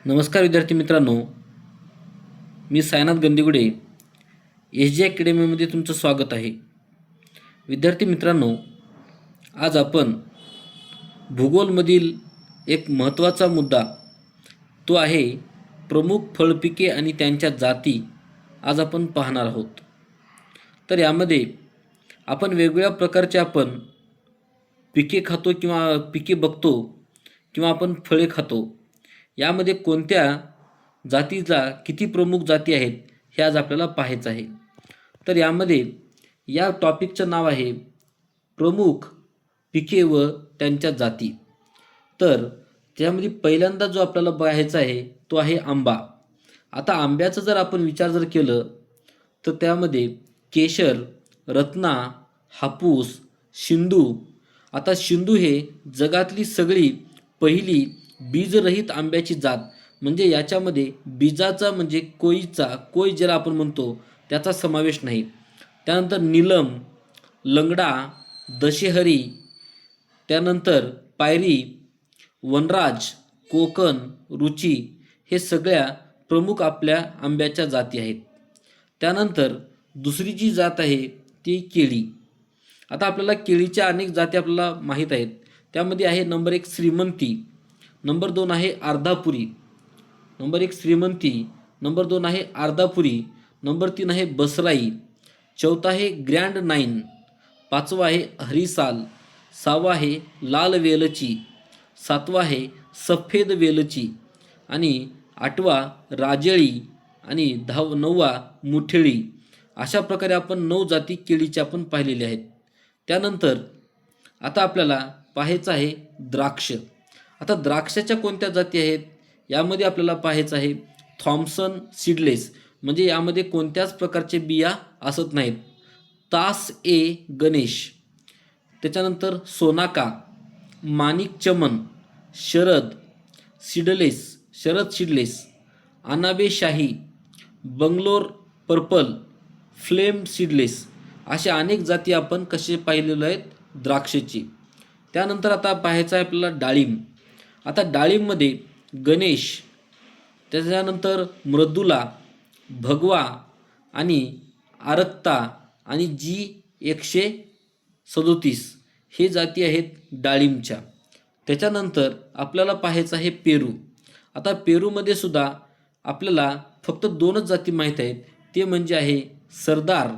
नमस्कार विद्यार्थी मित्रांनो, मी सायनाथ गंदीगुडे एस जी अकॅडमीमध्ये तुमचं स्वागत आहे. विद्यार्थी मित्रांनो, आज आपण भूगोलमधील एक महत्त्वाचा मुद्दा तो आहे प्रमुख फळपिके आणि त्यांच्या जाती आज आपण पाहणार आहोत. तर यामध्ये आपण वेगवेगळ्या प्रकारचे आपण पिके खातो किंवा पिके बघतो किंवा आपण फळे खातो. यामध्ये कोणत्या जातीचा किती प्रमुख जाती आहेत हे आज आपल्याला पाहायचं आहे. तर यामध्ये या टॉपिकचं नाव आहे प्रमुख पिके व त्यांच्या जाती. तर त्यामध्ये पहिल्यांदा जो आपल्याला पाहायचा आहे तो आहे आंबा. आता आंब्याचं जर आपण विचार केलं तर त्यामध्ये केशर, रत्ना, हापूस, शिंदू. आता शिंदू हे जगातली सगळी पहिली बीजरहित आंब्याची जात, म्हणजे याच्यामध्ये बीजाचा म्हणजे कोई ज्याला आपण म्हणतो त्याचा समावेश नाही. त्यानंतर नीलम, लंगडा, दशहरी, त्यानंतर पायरी, वनराज, कोकण, रुची हे सगळ्या प्रमुख आपल्या आंब्याच्या जाती आहेत. त्यानंतर दुसरी जी जात आहे ती केळी. आता आपल्याला केळीच्या अनेक जाती आपल्याला माहीत आहेत. त्यामध्ये आहे नंबर 1 श्रीमंती, नंबर 2 आहे अर्धापुरी. नंबर 1 श्रीमंती, नंबर 2 आहे अर्धापुरी, नंबर 3 आहे बसराई, चौथा आहे ग्रँड नाईन, पाचवा आहे हरिसाल, सहावा आहे लाल वेलची, सातवा आहे सफेद वेलची आणि आठवा राजळी आणि नववा मुठेळी. अशा प्रकारे आपण 9 जाती केळीच्या आपण पाहिलेल्या आहेत. त्यानंतर आता आपल्याला पाहायचं आहे द्राक्ष. आता द्राक्षाच्या कोणत्या जाती आहेत यामध्ये आपल्याला पाहायचं आहे थॉम्सन सीडलेस, म्हणजे यामध्ये कोणत्याच प्रकारचे बिया असत नाहीत. तास ए गणेश, त्याच्यानंतर सोनाका, माणिक चमन, शरद सीडलेस, अनाबे शाही, बंगलोर पर्पल, फ्लेम सीडलेस अशा अनेक जाती आपण कसे पाहिलेलो आहेत द्राक्षाची. त्यानंतर आता पाहायचं आहे आपल्याला डाळिंब. आता डाळिंबमध्ये गणेश, त्याच्यानंतर मृदुला, भगवा आणि आरक्ता आणि G137 हे जाती आहेत डाळिंबच्या. त्याच्यानंतर आपल्याला पाहायचं आहे पेरू. आता पेरूमध्ये सुद्धा आपल्याला फक्त 2च जाती माहीत आहेत, ते म्हणजे आहे सरदार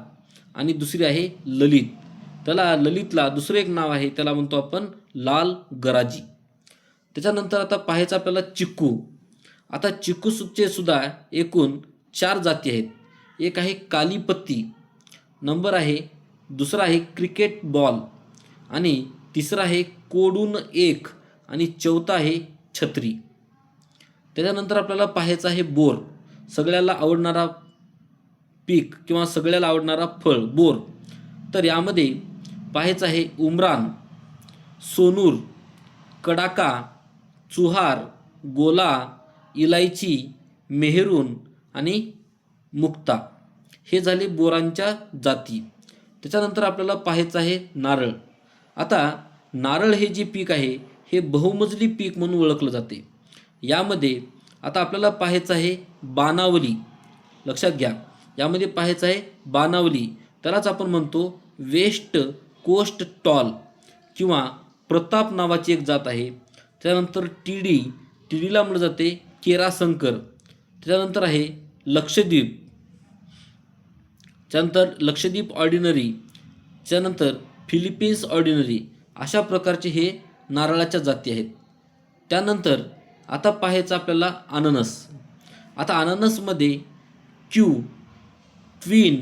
आणि दुसरी आहे ललित. त्याला ललितला दुसरं एक नाव आहे, त्याला म्हणतो आपण लाल गराजी. त्याच्यानंतर आता पाहायचं आपल्याला चिक्कू. आता चिक्कूचे सुद्धा एकूण 4 जाती आहेत. एक आहे कालीपत्ती, दुसरा आहे क्रिकेट बॉल आणि तिसरा आहे कोडून एक आणि चौथा आहे छत्री. त्याच्यानंतर आपल्याला पाहायचं आहे बोर. सगळ्याला आवडणारा पीक किंवा सगळ्याला आवडणारा फळ बोर. तर यामध्ये पाहायचं आहे उमरान, सोनूर, कडाका, चुहार, गोला, इलायची, मेहरून आणि मुक्ता हे झाले बोरांच्या जाती. त्याच्यानंतर आपल्याला पाहायचं आहे नारळ. आता नारळ हे जे पीक आहे हे बहुमजली पीक म्हणून ओळखलं जाते. यामध्ये आता आपल्याला पाहायचं आहे बानावली. लक्षात घ्या, यामध्ये पाहायचं आहे बानावली, त्यालाच आपण म्हणतो वेस्ट कोस्ट टॉल किंवा प्रताप नावाची एक जात आहे. त्यानंतर टीडीला म्हटलं जाते केराशंकर. त्याच्यानंतर आहे लक्षद्वीप, त्यानंतर लक्षद्वीप ऑर्डिनरी, त्यानंतर फिलिपिन्स ऑर्डिनरी. अशा प्रकारचे हे नारळाच्या जाती आहेत. त्यानंतर आता पाहायचं आपल्याला अननस. आता अननसमध्ये क्यू, ट्विन,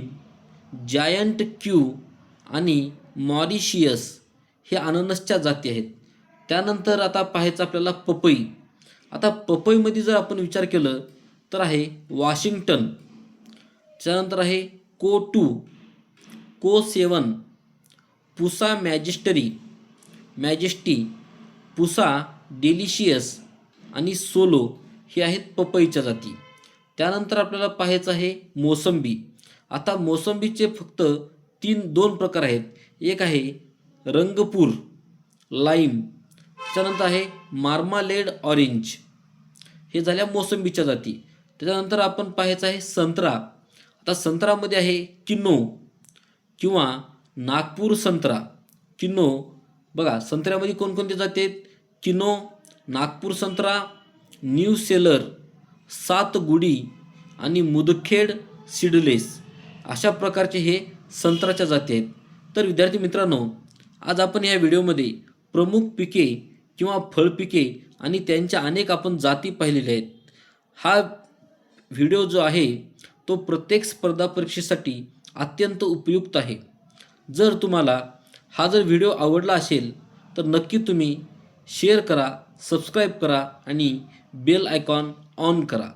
जायंट क्यू आणि मॉरिशियस हे अननसच्या जाती आहेत. त्यानंतर आता पाहायचं आपल्याला पपई. आता पपईमध्ये जर आपण विचार केलं तर आहे वॉशिंग्टन, त्यानंतर आहे को2, को7, पुसा मॅजेस्टी, पुसा डेलिशियस आणि सोलो हे आहेत पपईच्या जाती. त्यानंतर आपल्याला पाहायचं आहे मोसंबी. आता मोसंबीचे फक्त 2 प्रकार आहेत. एक आहे रंगपूर लाईम, त्यानंतर आहे मार्मालेड ऑरेंज. हे झाल्या मोसंबीच्या जाती. त्याच्यानंतर आपण पाहायचं आहे संत्रा. आता संत्र्यामध्ये आहे किन्नो किंवा नागपूर संत्रा. किन्नो बघा, संत्र्यामध्ये कोणकोणते जाती आहेत? किन्नो, नागपूर संत्रा, न्यू सेलर, सातगुडी आणि मुदखेड सीडलेस अशा प्रकारचे हे संत्र्याच्या जाती आहेत. तर विद्यार्थी मित्रांनो, आज आपण या व्हिडिओमध्ये प्रमुख पिके किंवा फळपिके आणि त्यांच्या अनेक आपण जाती पाहिलेल्या आहेत. हा व्हिडिओ जो आहे तो प्रत्येक स्पर्धा परीक्षेसाठी अत्यंत उपयुक्त आहे. जर तुम्हाला हा व्हिडिओ आवडला असेल तर नक्की तुम्ही शेअर करा, सबस्क्राईब करा आणि बेल आयकॉन ऑन करा.